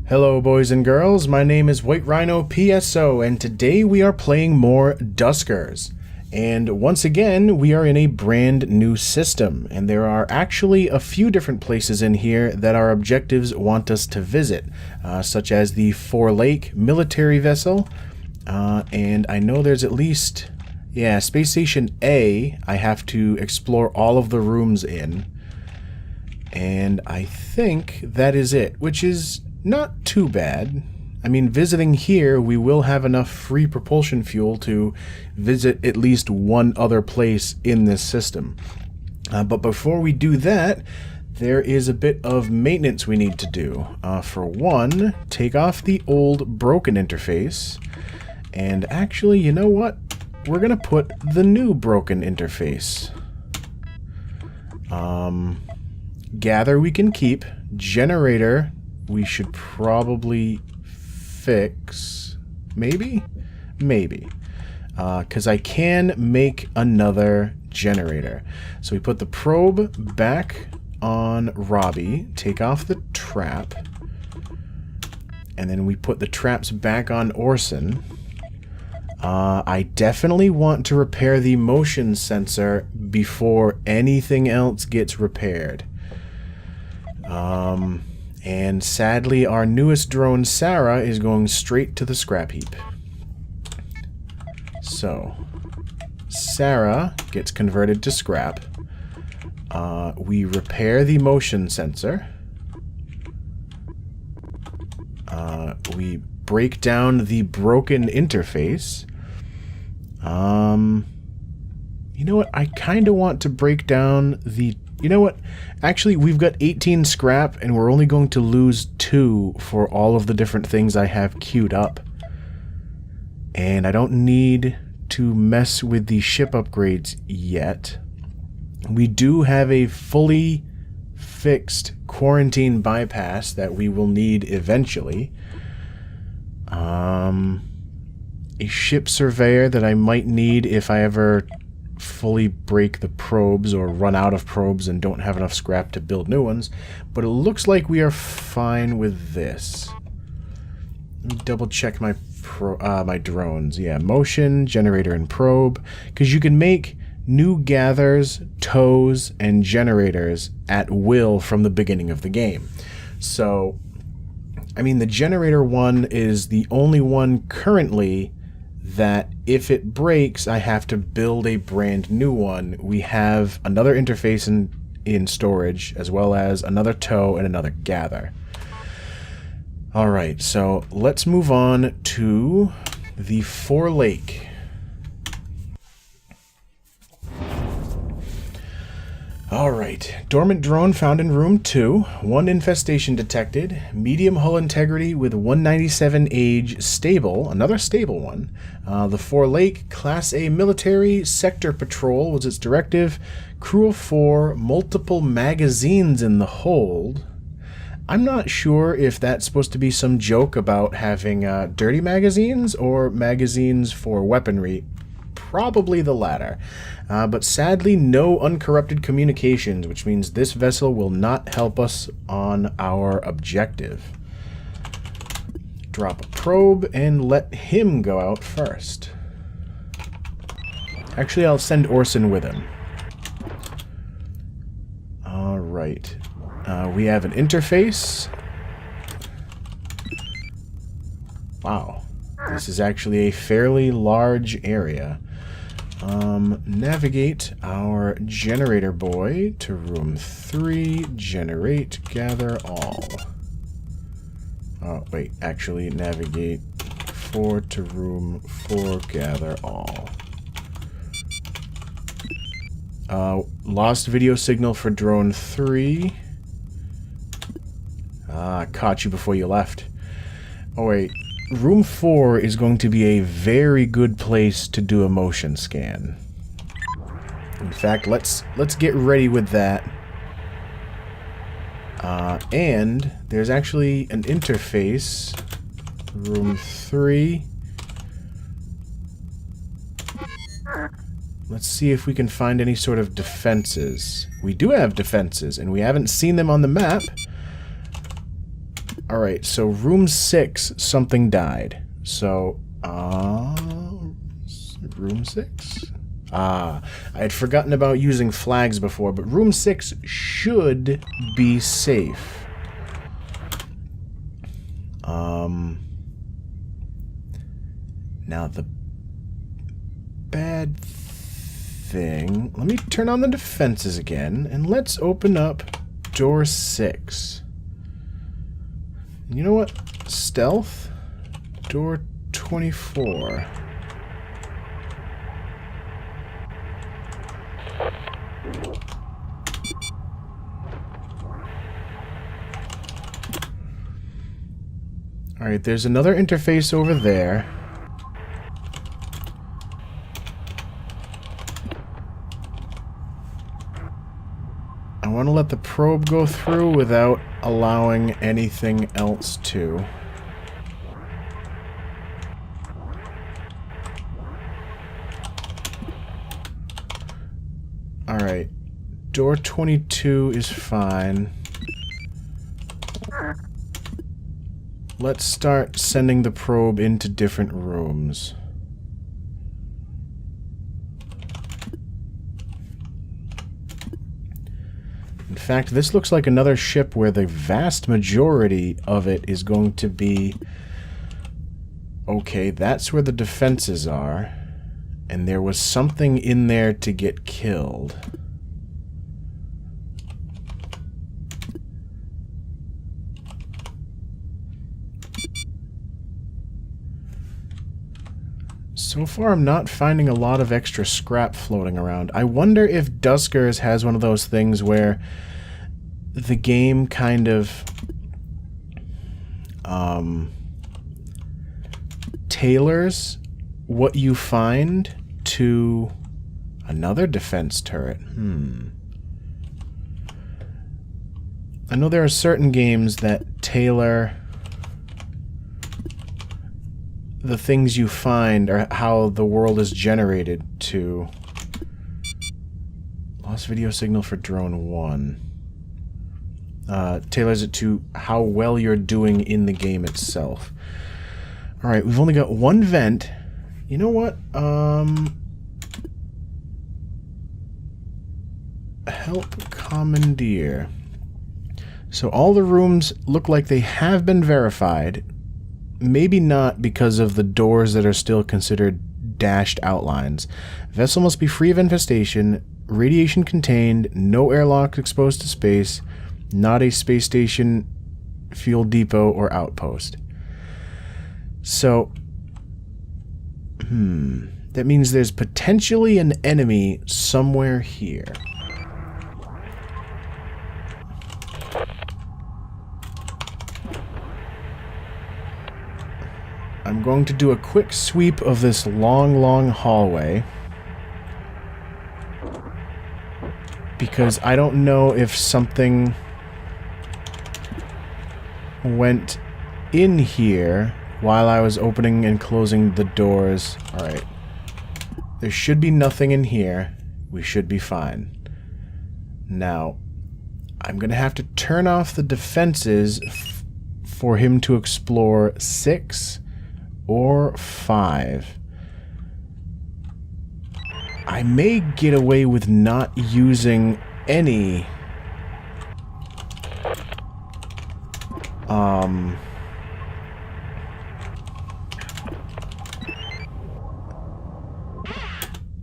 Hello boys and girls, my name is White Rhino PSO and today we are playing more Duskers. And once again, we are in a brand new system, and there are actually a few different places in here that our objectives want us to visit, such as the Four Lake military vessel, and I know there's at least, Space Station A I have to explore all of the rooms in, and I think that is it, which is not too bad. I mean, visiting here, we will have enough free propulsion fuel to visit at least one other place in this system. But before we do that, there is a bit of maintenance we need to do. For one, take off the old broken interface. And actually, you know what? We're going to put the new broken interface. Gather we can keep. Generator we should probably fix. Maybe? Maybe. Because I can make another generator. So we put the probe back on Robbie, take off the trap, and then we put the traps back on Orson. I definitely want to repair the motion sensor before anything else gets repaired. And sadly, our newest drone, Sarah, is going straight to the scrap heap. So, Sarah gets converted to scrap. We repair the motion sensor. We break down the broken interface. You know what? I kind of want to break down the... You know what? Actually, we've got 18 scrap, and we're only going to lose 2 for all of the different things I have queued up. And I don't need to mess with the ship upgrades yet. We do have a fully fixed quarantine bypass that we will need eventually. A ship surveyor that I might need if I ever fully break the probes or run out of probes and don't have enough scrap to build new ones, but it looks like we are fine with this. Let me double check my my drones. Yeah, motion, generator, and probe, because you can make new gathers, tows, and generators at will from the beginning of the game. So, I mean, the generator one is the only one currently that if it breaks, I have to build a brand new one. We have another interface in storage, as well as another tow and another gather. Alright, so let's move on to the Four Lake. Alright, dormant drone found in room 2, 1 infestation detected, medium hull integrity with 197 age, stable, another stable one. The Four Lake, Class A military, sector patrol was its directive, crew of 4, multiple magazines in the hold. I'm not sure if that's supposed to be some joke about having dirty magazines or magazines for weaponry. Probably the latter. But sadly, no uncorrupted communications, which means this vessel will not help us on our objective. Drop a probe and let him go out first. Actually, I'll send Orson with him. Alright. We have an interface. Wow. This is actually a fairly large area. Navigate our generator boy to room 3, generate, gather all. Oh, wait, actually navigate 4 to room 4, gather all. Lost video signal for drone 3. Caught you before you left. Oh, wait. Room 4 is going to be a very good place to do a motion scan. In fact, let's get ready with that. And there's actually an interface. Room 3. Let's see if we can find any sort of defenses. We do have defenses, and we haven't seen them on the map. Alright, so room 6, something died. So, room 6? I had forgotten about using flags before, but room 6 should be safe. Now the bad thing... Let me turn on the defenses again, and let's open up door 6. You know what? Stealth? Door 24. Alright, there's another interface over there. I want to let the probe go through without allowing anything else to. Alright, door 22 is fine. Let's start sending the probe into different rooms. In fact, this looks like another ship where the vast majority of it is going to be... Okay, that's where the defenses are. And there was something in there to get killed. So far, I'm not finding a lot of extra scrap floating around. I wonder if Duskers has one of those things where the game kind of tailors what you find to another defense turret. I know there are certain games that tailor the things you find or how the world is generated to... Lost video signal for drone 1. Tailors it to how well you're doing in the game itself. Alright, we've only got one vent. You know what? Help commandeer. So all the rooms look like they have been verified. Maybe not because of the doors that are still considered dashed outlines. Vessel must be free of infestation, radiation contained, no airlock exposed to space, not a space station, fuel depot, or outpost. So, that means there's potentially an enemy somewhere here. I'm going to do a quick sweep of this long, long hallway. Because I don't know if something went in here while I was opening and closing the doors. Alright. There should be nothing in here. We should be fine. Now, I'm going to have to turn off the defenses for him to explore 6 or 5. I may get away with not using any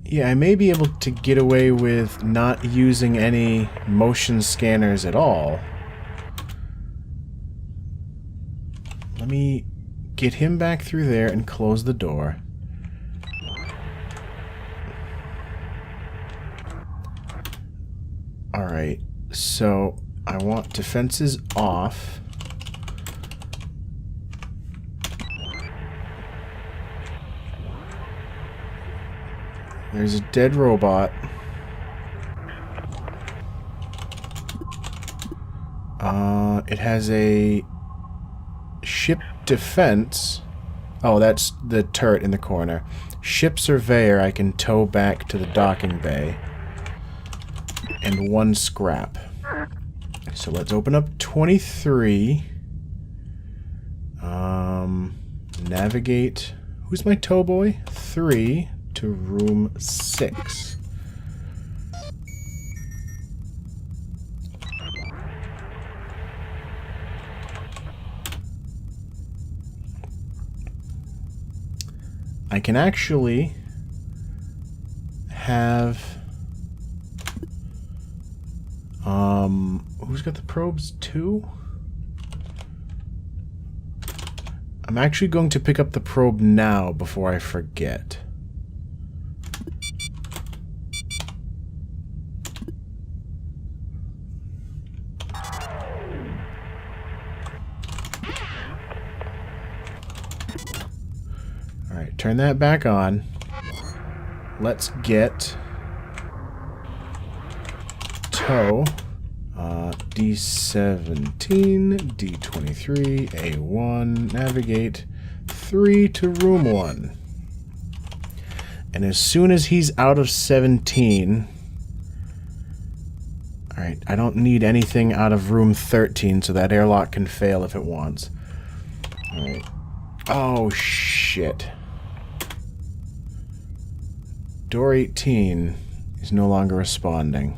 yeah, I may be able to get away with not using any motion scanners at all. Let me get him back through there and close the door. Alright, so I want defenses off. There's a dead robot. It has a ship defense. Oh, that's the turret in the corner. Ship surveyor I can tow back to the docking bay. And 1 scrap. So let's open up 23. navigate... Who's my tow boy? 3 to room 6. I can actually have... who's got the probes? 2? I'm actually going to pick up the probe now before I forget. Alright, turn that back on. Let's get tow. D17, D23, A1, navigate 3 to room 1. And as soon as he's out of 17... Alright, I don't need anything out of room 13, so that airlock can fail if it wants. Alright. Oh, shit. Door 18 is no longer responding.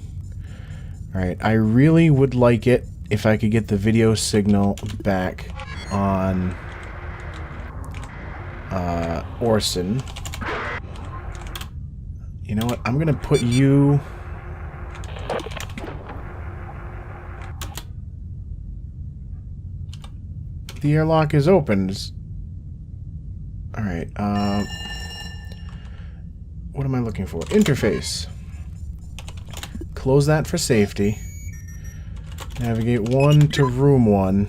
Alright, I really would like it if I could get the video signal back on Orson. You know what? I'm gonna put you... The airlock is open. Alright, what am I looking for? Interface. Close that for safety. Navigate 1 to room 1.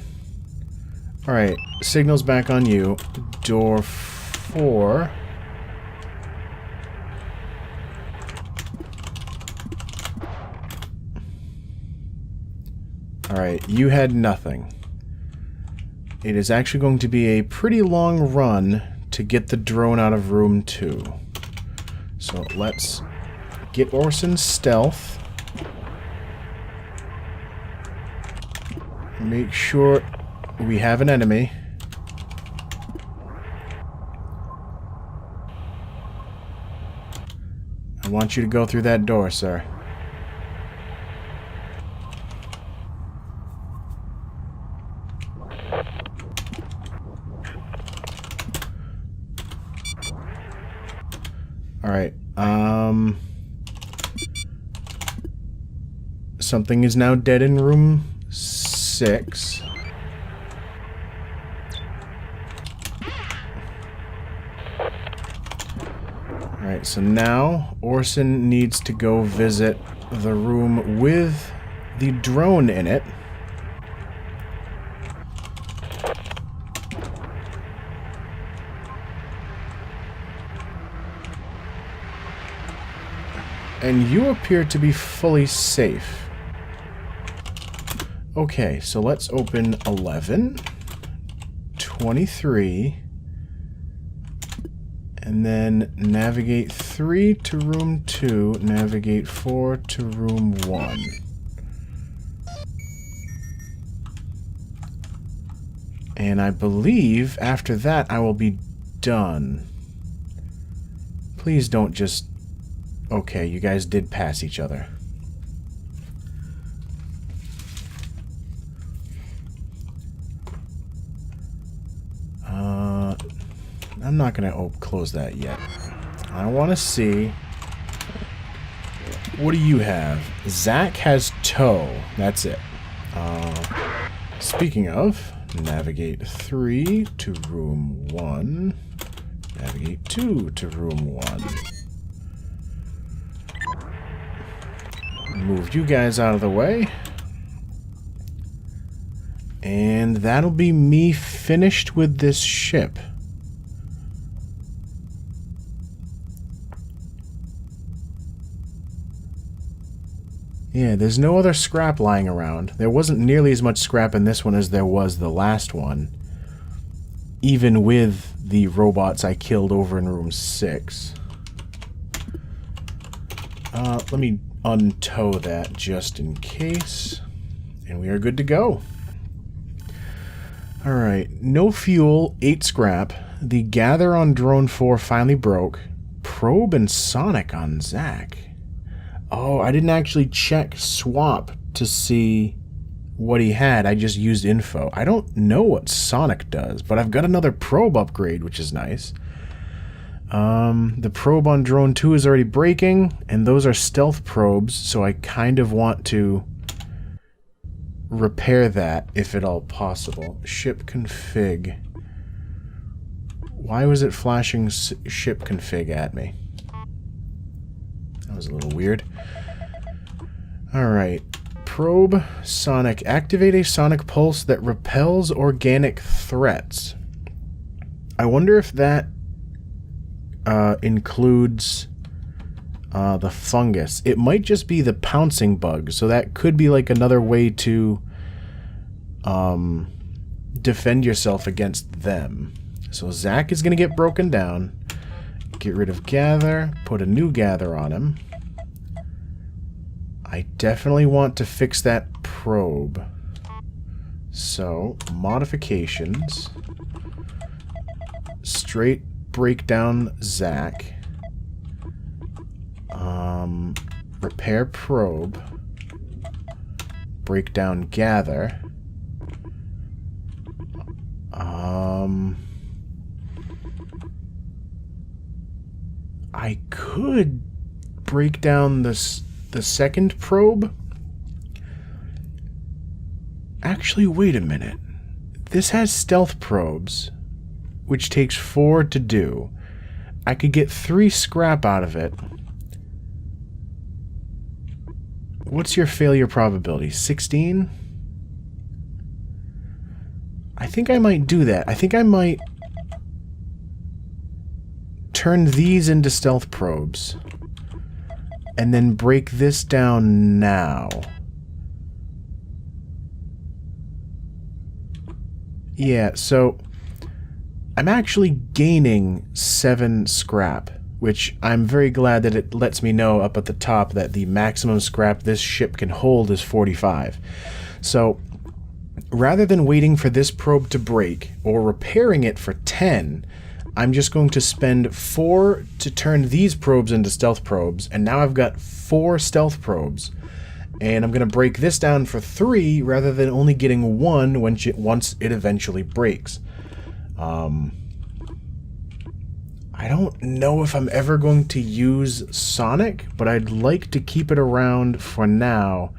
Alright, signal's back on you. Door 4. Alright, you had nothing. It is actually going to be a pretty long run to get the drone out of room 2. So let's get Orson's stealth. Make sure we have an enemy. I want you to go through that door, sir. Alright, something is now dead in room 6. Alright, so now Orson needs to go visit the room with the drone in it. And you appear to be fully safe. Okay, so let's open 11, 23, and then navigate 3 to room 2, navigate 4 to room 1. And I believe after that I will be done. Please don't just... Okay, you guys did pass each other. I'm not going to close that yet. I want to see... What do you have? Zach has tow. That's it. Speaking of, navigate 3 to room 1. Navigate 2 to room 1. Move you guys out of the way. And that'll be me finished with this ship. Yeah, there's no other scrap lying around. There wasn't nearly as much scrap in this one as there was the last one. Even with the robots I killed over in room 6. Let me untow that just in case. And we are good to go. Alright, no fuel, 8 scrap. the gather on drone 4 finally broke. Probe and sonic on Zach. Oh, I didn't actually check swap to see what he had. I just used info. I don't know what sonic does, but I've got another probe upgrade, which is nice. The probe on drone 2 is already breaking, and those are stealth probes, so I kind of want to repair that if at all possible. Ship config. Why was it flashing ship config at me? That was a little weird. Alright. Probe sonic. Activate a sonic pulse that repels organic threats. I wonder if that includes the fungus. It might just be the pouncing bug, so that could be like another way to defend yourself against them. So Zach is going to get broken down. Get rid of gather. Put a new gather on him. I definitely want to fix that probe. So, modifications. Straight break down Zach. Repair probe. Break down gather. I could break down the second probe. Actually, wait a minute. This has stealth probes, which takes 4 to do. I could get 3 scrap out of it. What's your failure probability? 16? I think I might do that. I think I might turn these into stealth probes and then break this down now. Yeah, so I'm actually gaining 7 scrap, which I'm very glad that it lets me know up at the top that the maximum scrap this ship can hold is 45. So rather than waiting for this probe to break or repairing it for 10, I'm just going to spend 4 to turn these probes into stealth probes, and now I've got 4 stealth probes. And I'm going to break this down for 3 rather than only getting 1 once it eventually breaks. I don't know if I'm ever going to use Sonic, but I'd like to keep it around for now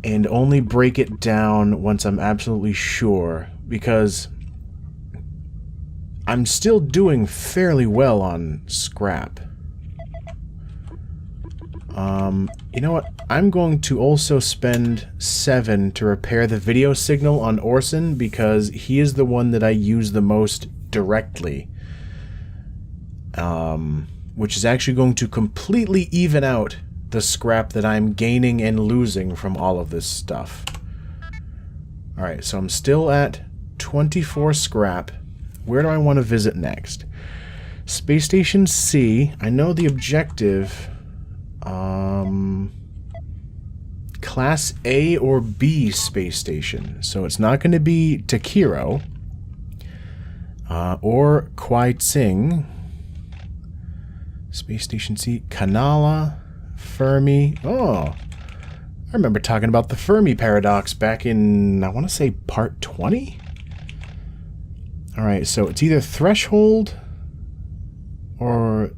and only break it down once I'm absolutely sure, because I'm still doing fairly well on scrap. You know what? I'm going to also spend 7 to repair the video signal on Orson, because he is the one that I use the most directly. Which is actually going to completely even out the scrap that I'm gaining and losing from all of this stuff. Alright, so I'm still at 24 scrap. Where do I want to visit next? Space Station C. I know the objective. Class A or B space station. So it's not going to be Takiro. Or Kwai Tsing. Space Station C. Kanala. Fermi. Oh. I remember talking about the Fermi paradox back in, I want to say, part 20? Alright, so it's either Threshold or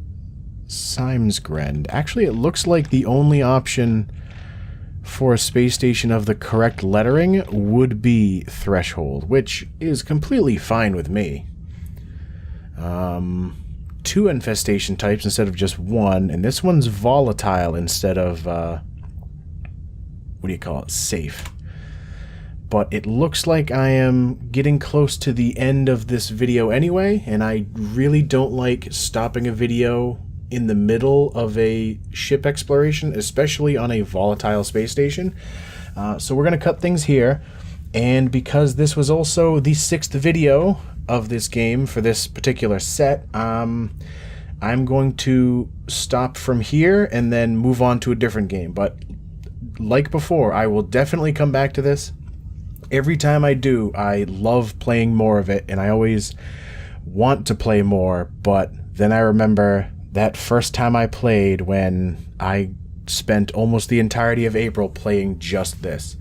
Simesgrend. Actually, it looks like the only option for a space station of the correct lettering would be Threshold, which is completely fine with me. 2 infestation types instead of just 1, and this one's volatile instead of, what do you call it, safe. But it looks like I am getting close to the end of this video anyway, and I really don't like stopping a video in the middle of a ship exploration, especially on a volatile space station. So we're going to cut things here, and because this was also the 6th video of this game for this particular set, I'm going to stop from here and then move on to a different game. But like before, I will definitely come back to this. Every time I do, I love playing more of it, and I always want to play more, but then I remember that first time I played when I spent almost the entirety of April playing just this.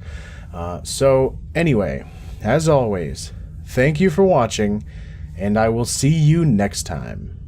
So anyway, as always, thank you for watching, and I will see you next time.